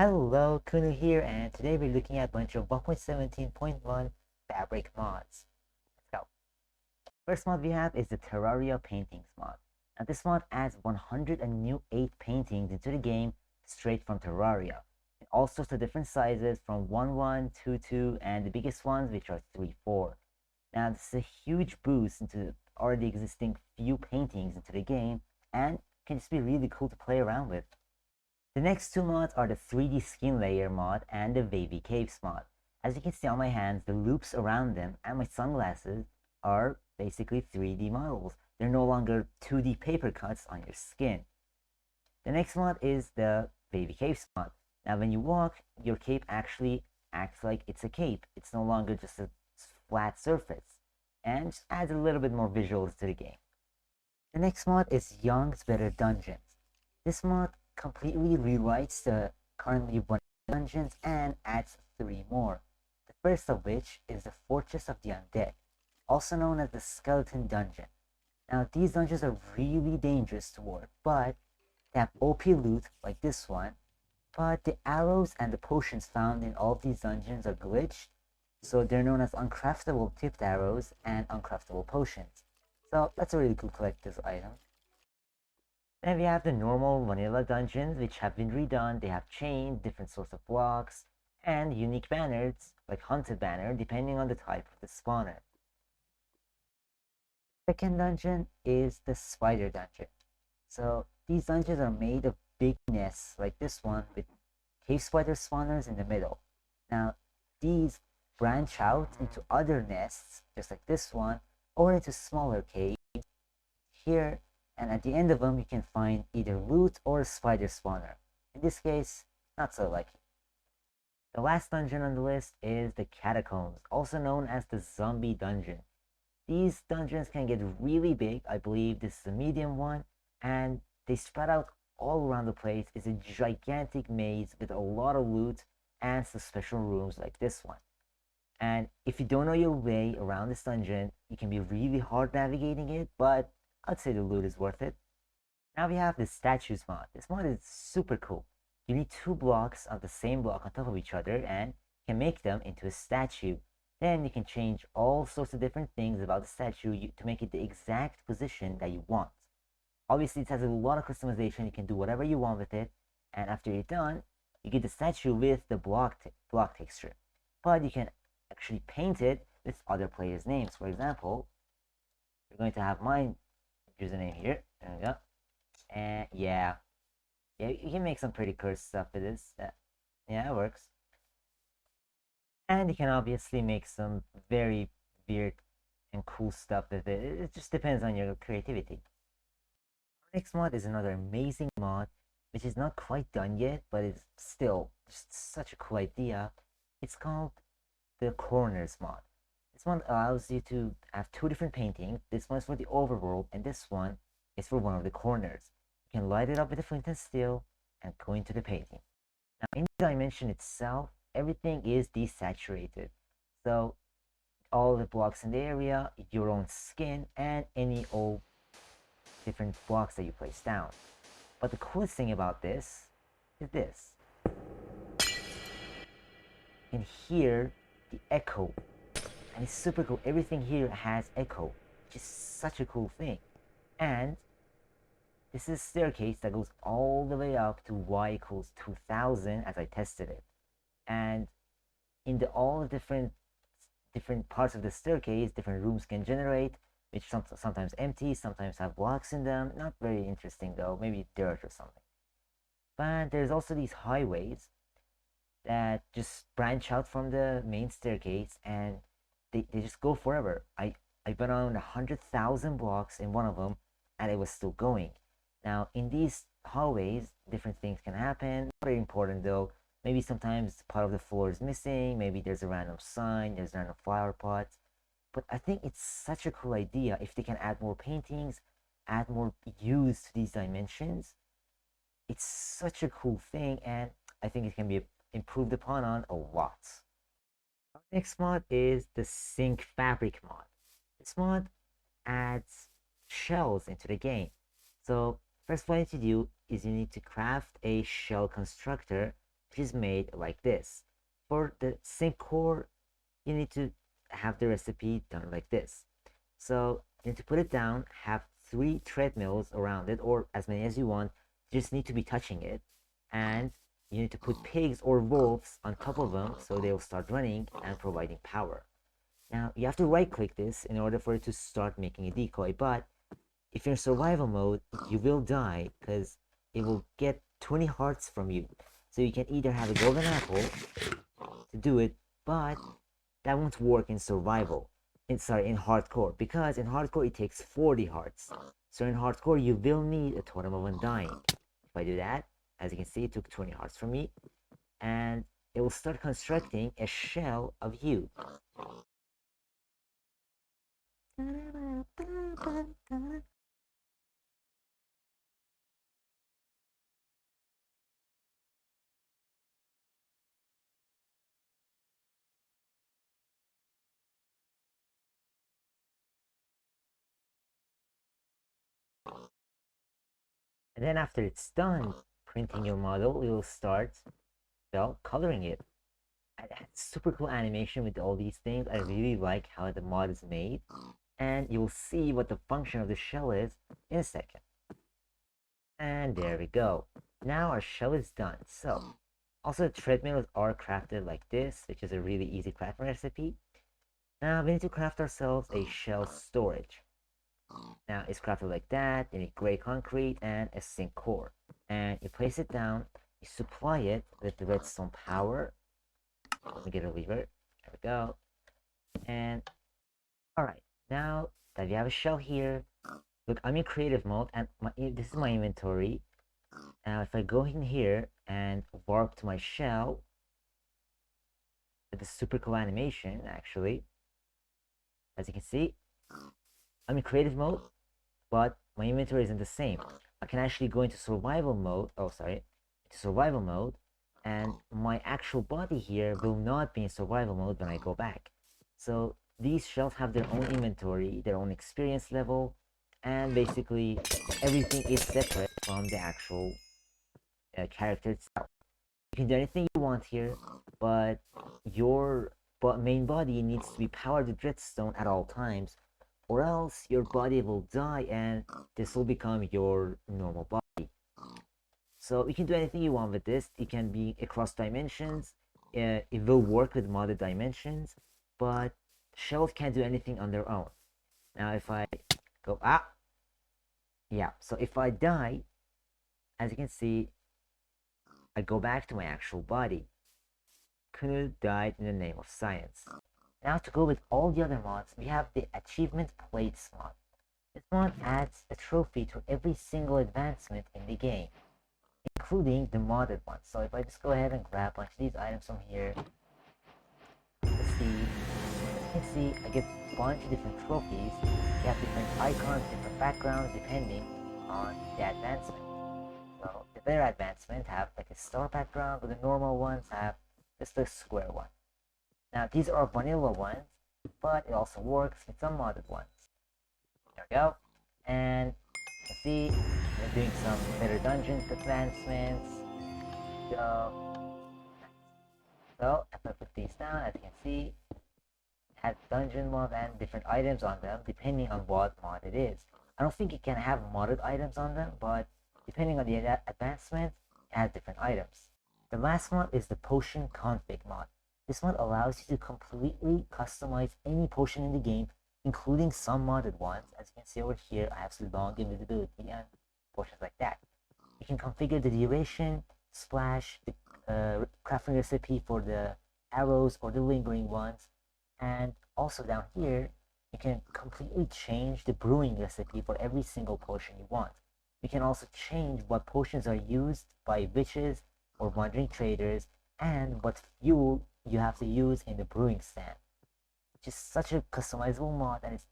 Hello, Kunu here, and today we're looking at a bunch of 1.17.1 fabric mods. Let's go. First mod we have is the Terraria paintings mod. Now this mod adds 108 paintings into the game straight from Terraria, in all sorts of different sizes from 1, 2, 2, and the biggest ones which are 3, 4. Now this is a huge boost into already existing few paintings into the game, and can just be really cool to play around with. The next two mods are the 3D skin layer mod and the wavy caves mod. As you can see on my hands, the loops around them and my sunglasses are basically 3D models. They're no longer 2D paper cuts on your skin. The next mod is the wavy caves mod. Now when you walk, your cape actually acts like it's a cape. It's no longer just a flat surface, and just adds a little bit more visuals to the game. The next mod is Young's Better Dungeons. This mod completely rewrites the currently 1 dungeons and adds 3 more. The first of which is the Fortress of the Undead, also known as the Skeleton Dungeon. Now these dungeons are really dangerous to work, but they have OP loot like this one, but the arrows and the potions found in all of these dungeons are glitched, so they're known as uncraftable tipped arrows and uncraftable potions. So that's a really cool collector's item. Then we have the normal vanilla dungeons, which have been redone. They have changed different sorts of blocks and unique banners, like hunted banner, depending on the type of the spawner. Second dungeon is the spider dungeon. So these dungeons are made of big nests like this one with cave spider spawners in the middle. Now these branch out into other nests, just like this one, or into smaller caves here, and at the end of them you can find either loot or a spider spawner. In this case, not so lucky. The last dungeon on the list is the Catacombs, also known as the Zombie Dungeon. These dungeons can get really big. I believe this is a medium one, and they spread out all around the place. It's a gigantic maze with a lot of loot and some special rooms like this one. And if you don't know your way around this dungeon, it can be really hard navigating it, but I'd say the loot is worth it. Now we have the statues mod. This mod is super cool. You need 2 blocks of the same block on top of each other and can make them into a statue. Then you can change all sorts of different things about the statue to make it the exact position that you want. Obviously, it has a lot of customization. You can do whatever you want with it. And after you're done, you get the statue with the block texture. But you can actually paint it with other players' names. For example, we're going to have my username here. There we go. And yeah, you can make some pretty cursed stuff with this. Yeah, it works. And you can obviously make some very weird and cool stuff with it. It just depends on your creativity. Our next mod is another amazing mod, which is not quite done yet, but it's still just such a cool idea. It's called the Corners mod. This one allows you to have 2 different paintings. This one is for the overworld, and this one is for one of the corners. You can light it up with a flint and steel and go into the painting. Now, in the dimension itself, everything is desaturated. So, all the blocks in the area, your own skin, and any old different blocks that you place down. But the coolest thing about this is this. You can hear the echo, and it's super cool. Everything here has echo, which is such a cool thing. And this is a staircase that goes all the way up to y equals 2000 as I tested it. And in all the different parts of the staircase, different rooms can generate, which sometimes empty, sometimes have blocks in them. Not very interesting though, maybe dirt or something. But there's also these highways that just branch out from the main staircase, and they just go forever. I went on 100,000 blocks in one of them, and it was still going. Now in these hallways, different things can happen. Not very important though. Maybe sometimes part of the floor is missing. Maybe there's a random sign. There's random flower pots. But I think it's such a cool idea if they can add more paintings, add more use to these dimensions. It's such a cool thing, and I think it can be improved upon on a lot. Our next mod is the Sink Fabric mod. This mod adds shells into the game. So first what you need to do is you need to craft a shell constructor which is made like this. For the sink core, you need to have the recipe done like this. So you need to put it down, have 3 treadmills around it, or as many as you want. You just need to be touching it, and you need to put pigs or wolves on top of them so they will start running and providing power. Now you have to right click this in order for it to start making a decoy, but if you're in survival mode, you will die because it will get 20 hearts from you. So you can either have a golden apple to do it, but that won't work in survival. In hardcore, because in hardcore it takes 40 hearts. So in hardcore you will need a totem of undying. If I do that, as you can see, it took 20 hearts from me, and it will start constructing a shell of you. And then after it's done printing your model, you'll start, well, coloring it. And that's super cool animation with all these things. I really like how the mod is made. And you'll see what the function of the shell is in a second. And there we go. Now our shell is done. So, also the treadmills are crafted like this, which is a really easy crafting recipe. Now we need to craft ourselves a shell storage. Now it's crafted like that. You need gray concrete and a sink core. And you place it down, you supply it with the redstone power. Let me get a lever. There we go. And alright, now that we have a shell here, look, I'm in creative mode and this is my inventory. Now if I go in here and warp to my shell, with the super cool animation actually, as you can see, I'm in creative mode, but my inventory isn't the same. I can actually go into survival mode, survival mode, and my actual body here will not be in survival mode when I go back. So these shells have their own inventory, their own experience level, and basically everything is separate from the actual character itself. You can do anything you want here, but your main body needs to be powered with redstone at all times, or else your body will die and this will become your normal body. So you can do anything you want with this. It can be across dimensions. It will work with modded dimensions, but shells can't do anything on their own. Now if I go yeah, so if I die, as you can see, I go back to my actual body. Couldn't have died in the name of science. Now to go with all the other mods, we have the Achievement Plates mod. This mod adds a trophy to every single advancement in the game, including the modded ones. So if I just go ahead and grab a bunch of these items from here, let's see, you can see I get a bunch of different trophies. You have different icons, different backgrounds, depending on the advancement. So the better advancement have like a star background, but the normal ones have just a square one. Now these are vanilla ones, but it also works with some modded ones. There we go. And you can see we're doing some better dungeon advancements. So if I put these down, as you can see, it has dungeon mod and different items on them depending on what mod it is. I don't think it can have modded items on them, but depending on the advancement, it has different items. The last mod is the potion config mod. This mod allows you to completely customize any potion in the game, including some modded ones. As you can see over here, I have some long invisibility and potions like that. You can configure the duration, splash, the crafting recipe for the arrows or the lingering ones, and also down here, you can completely change the brewing recipe for every single potion you want. You can also change what potions are used by witches or wandering traders, and what fuel you have to use in the brewing stand, which is such a customizable mod, and it's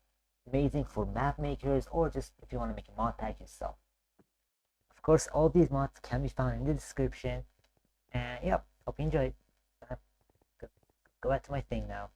amazing for map makers or just if you want to make a mod pack yourself. Of course, all these mods can be found in the description, and yep, hope you enjoyed. Go back to my thing now.